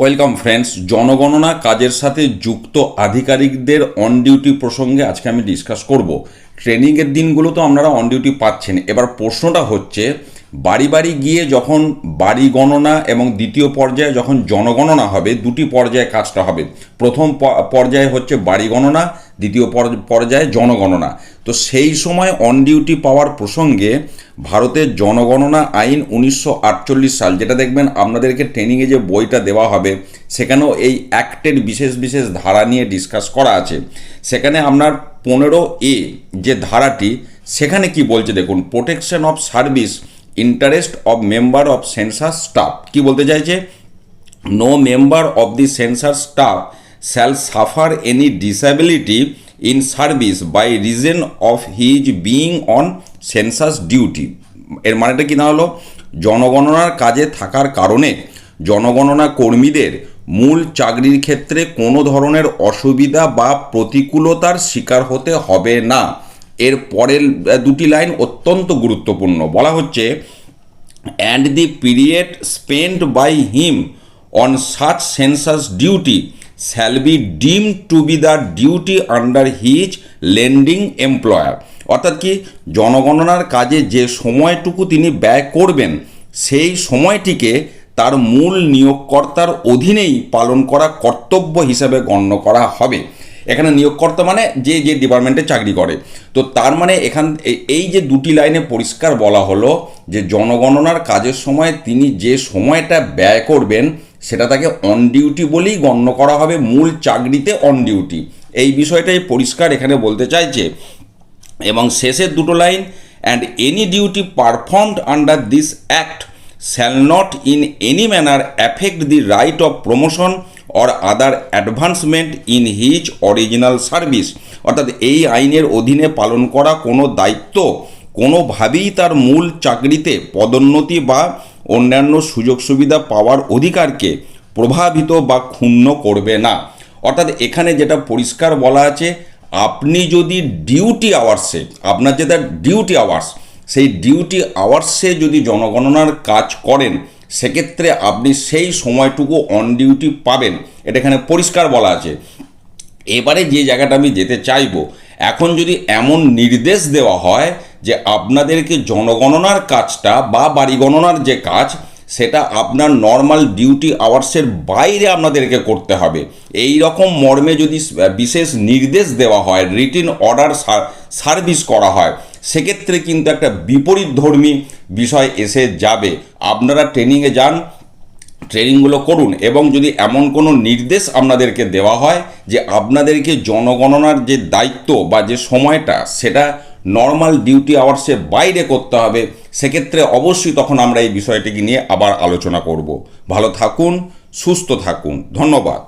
Welcome friends, জনগণনা কাজের সাথে যুক্ত আধিকারিকদের অন ডিউটি প্রসঙ্গে আজকে আমি ডিসকাস করব। ট্রেনিংয়ের দিনগুলো তো আপনারা অন ডিউটি পাচ্ছেন। এবার প্রশ্নটা হচ্ছে, বাড়ি বাড়ি গিয়ে যখন বাড়ি গণনা এবং দ্বিতীয় পর্যায়ে যখন জনগণনা হবে, দুটি পর্যায়ে কাজটা হবে। প্রথম পর্যায়ে হচ্ছে বাড়ি গণনা, দ্বিতীয় পর্যায়ে জনগণনা। তো সেই সময় অন ডিউটি পাওয়ার প্রসঙ্গে ভারতের জনগণনা আইন 1948 সাল, যেটা দেখবেন আপনাদেরকে ট্রেনিংয়ে যে বইটা দেওয়া হবে সেখানেও এই অ্যাক্টের বিশেষ বিশেষ ধারা নিয়ে ডিসকাস করা আছে। সেখানে আপনার 15A যে ধারাটি, সেখানে কি বলছে দেখুন, protection of service interest of member of census staff. কি বলতে চাইছে? No member of the census staff shall suffer any disability in service by reason of his being on census duty. এর মানেটা কি না হলো, জনগণনার কাজে থাকার কারণে জনগণনা কর্মীদের মূল চাকরির ক্ষেত্রে কোনো ধরনের অসুবিধা বা প্রতিকূলতার শিকার হতে হবে না। এর পরের দুটি লাইন অত্যন্ত গুরুত্বপূর্ণ। বলা হচ্ছে, and the period spent by him on such census duty shall be deemed to be the duty under his lending employer. অর্থাৎ কি, জনগণনার কাজে যে সময়টুকু তিনি ব্যয় করবেন সেই সময়টিকে তার মূল নিয়োগকর্তার অধীনেই পালন করা কর্তব্য হিসাবে গণ্য করা হবে। এখানে নিয়োগকর্তা মানে যে যে ডিপার্টমেন্টে চাকরি করে। তো তার মানে এই যে দুটি লাইনে পরিষ্কার বলা হলো যে জনগণনার কাজের সময় তিনি যে সময়টা ব্যয় করবেন সেটা তাকে অন ডিউটি বলেই গণ্য করা হবে, মূল চাকরিতে অন ডিউটি। এই বিষয়টাই পরিষ্কার এখানে বলতে চাইছে। এবং শেষের দুটো line, and any duty performed under this act shall not in any manner affect the right of promotion or other advancement in his original service. অর্থাৎ এই আইনের অধীনে পালন করা কোনো দায়িত্ব কোনোভাবেই তার মূল চাকরিতে পদোন্নতি বা অন্যান্য সুযোগ সুবিধা পাওয়ার অধিকারকে প্রভাবিত বা ক্ষুণ্ণ করবে না। অর্থাৎ এখানে যেটা পরিষ্কার বলা আছে, আপনি যদি ডিউটি আওয়ার্সে, আপনার যেটা ডিউটি আওয়ার্স, সেই ডিউটি আওয়ার্সে যদি জনগণনার কাজ করেন সেক্ষেত্রে আপনি সেই সময়টুকু অন ডিউটি পাবেন। এটা এখানে পরিষ্কার বলা আছে। এবারে যে জায়গাটা আমি যেতে চাইবো, এখন যদি এমন নির্দেশ দেওয়া হয় যে আপনাদেরকে জনগণনার কাজটা বা বাড়ি গণনার যে কাজ সেটা আপনার নর্মাল ডিউটি আওয়ার্সের বাইরে আপনাদেরকে করতে হবে, এই রকম মর্মে যদি বিশেষ নির্দেশ দেওয়া হয়, রিটিন অর্ডার সার্ভিস করা হয়, সেক্ষেত্রে কিন্তু একটা বিপরীতধর্মী বিষয় এসে যাবে। আপনারা ট্রেনিংয়ে যান, ট্রেনিংগুলো করুন, এবং যদি এমন কোনো নির্দেশ আপনাদেরকে দেওয়া হয় যে আপনাদেরকে জনগণনার যে দায়িত্ব বা যে সময়টা সেটা নর্মাল ডিউটি আওয়ার্সের বাইরে করতে হবে, সেক্ষেত্রে অবশ্যই তখন আমরা এই বিষয়টিকে নিয়ে আবার আলোচনা করব। ভালো থাকুন, সুস্থ থাকুন, ধন্যবাদ।